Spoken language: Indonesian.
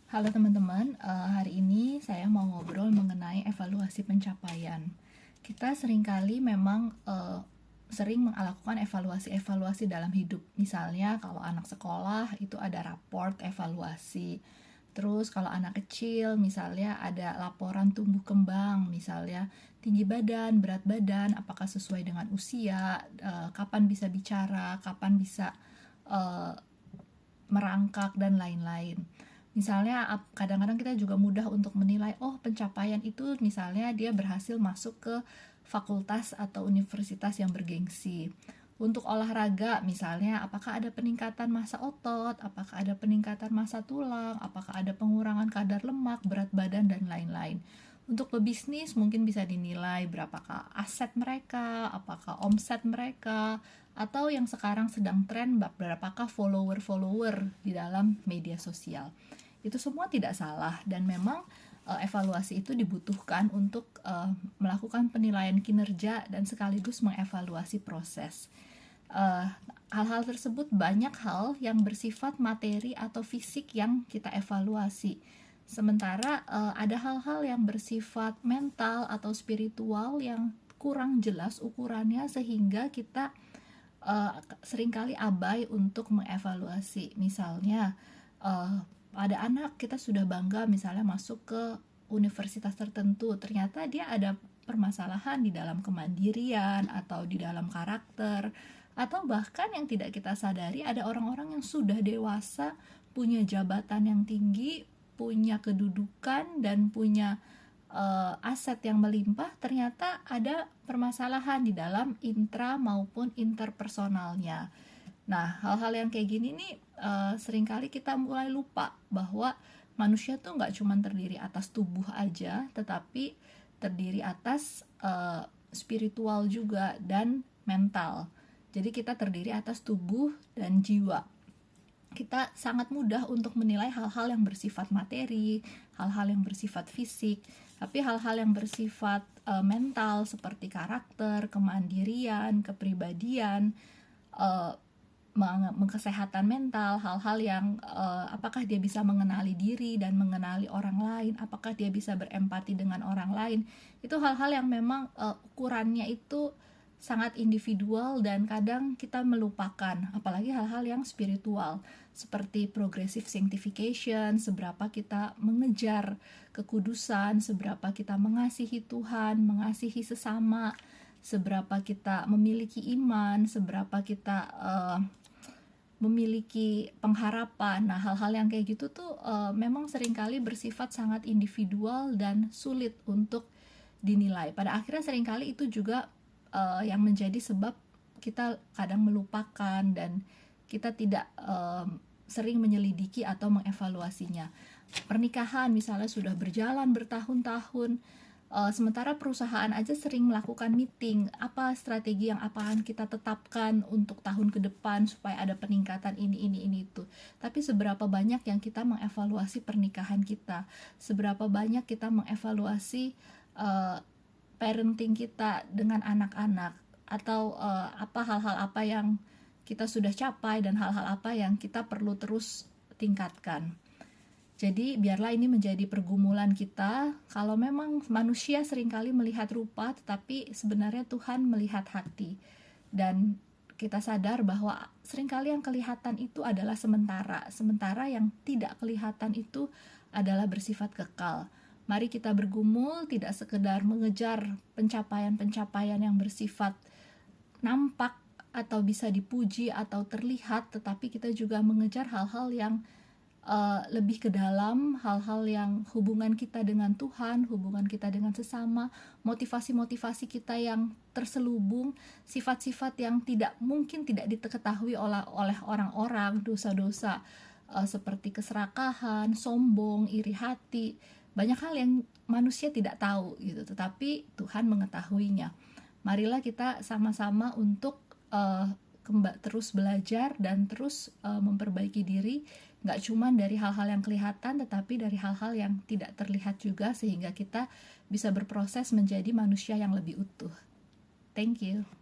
Halo teman-teman, hari ini saya mau ngobrol mengenai evaluasi pencapaian. Kita seringkali memang sering melakukan evaluasi-evaluasi dalam hidup. Misalnya kalau anak sekolah itu ada raport evaluasi. Terus kalau anak kecil misalnya ada laporan tumbuh kembang, misalnya tinggi badan, berat badan, apakah sesuai dengan usia, kapan bisa bicara, kapan bisa eh, merangkak, dan lain-lain. Misalnya kadang-kadang kita juga mudah untuk menilai, oh pencapaian itu misalnya dia berhasil masuk ke fakultas atau universitas yang bergengsi. Untuk olahraga misalnya, apakah ada peningkatan massa otot, apakah ada peningkatan massa tulang, apakah ada pengurangan kadar lemak, berat badan, dan lain-lain. Untuk pebisnis mungkin bisa dinilai berapakah aset mereka, apakah omset mereka, atau yang sekarang sedang tren berapakah follower-follower di dalam media sosial. Itu semua tidak salah, dan memang evaluasi itu dibutuhkan untuk melakukan penilaian kinerja dan sekaligus mengevaluasi proses. Hal-hal tersebut banyak hal yang bersifat materi atau fisik yang kita evaluasi. Sementara ada hal-hal yang bersifat mental atau spiritual yang kurang jelas ukurannya sehingga kita seringkali abai untuk mengevaluasi. Misalnya ada anak kita sudah bangga misalnya masuk ke universitas tertentu, ternyata dia ada permasalahan di dalam kemandirian atau di dalam karakter, atau bahkan yang tidak kita sadari ada orang-orang yang sudah dewasa, punya jabatan yang tinggi, punya kedudukan, dan punya aset yang melimpah, ternyata ada permasalahan di dalam intra maupun interpersonalnya. Nah, hal-hal yang kayak gini nih seringkali kita mulai lupa bahwa manusia tuh nggak cuma terdiri atas tubuh aja, tetapi terdiri atas spiritual juga dan mental. Jadi kita terdiri atas tubuh dan jiwa. Kita sangat mudah untuk menilai hal-hal yang bersifat materi, hal-hal yang bersifat fisik, tapi hal-hal yang bersifat mental seperti karakter, kemandirian, kepribadian, kesehatan mental, hal-hal yang apakah dia bisa mengenali diri dan mengenali orang lain, apakah dia bisa berempati dengan orang lain, itu hal-hal yang memang ukurannya itu sangat individual dan kadang kita melupakan, apalagi hal-hal yang spiritual seperti progressive sanctification, seberapa kita mengejar kekudusan, seberapa kita mengasihi Tuhan, mengasihi sesama, seberapa kita memiliki iman, seberapa kita memiliki pengharapan. Nah, hal-hal yang kayak gitu tuh memang seringkali bersifat sangat individual dan sulit untuk dinilai. Pada akhirnya seringkali itu juga yang menjadi sebab kita kadang melupakan dan kita tidak sering menyelidiki atau mengevaluasinya. Pernikahan misalnya sudah berjalan bertahun-tahun, sementara perusahaan aja sering melakukan meeting, apa strategi yang akan kita tetapkan untuk tahun ke depan supaya ada peningkatan ini itu. Tapi seberapa banyak yang kita mengevaluasi pernikahan kita, seberapa banyak kita mengevaluasi parenting kita dengan anak-anak, atau apa hal-hal apa yang kita sudah capai dan hal-hal apa yang kita perlu terus tingkatkan. Jadi biarlah ini menjadi pergumulan kita. Kalau memang manusia seringkali melihat rupa, tetapi sebenarnya Tuhan melihat hati. Dan kita sadar bahwa seringkali yang kelihatan itu adalah sementara yang tidak kelihatan itu adalah bersifat kekal. Mari kita bergumul, tidak sekedar mengejar pencapaian-pencapaian yang bersifat nampak atau bisa dipuji atau terlihat, tetapi kita juga mengejar hal-hal yang lebih ke dalam, hal-hal yang hubungan kita dengan Tuhan, hubungan kita dengan sesama, motivasi-motivasi kita yang terselubung, sifat-sifat yang mungkin tidak diketahui oleh orang-orang, dosa-dosa seperti keserakahan, sombong, iri hati, banyak hal yang manusia tidak tahu gitu, tetapi Tuhan mengetahuinya. Marilah kita sama-sama untuk terus belajar dan terus memperbaiki diri, nggak cuma dari hal-hal yang kelihatan, tetapi dari hal-hal yang tidak terlihat juga, sehingga kita bisa berproses menjadi manusia yang lebih utuh. Thank you.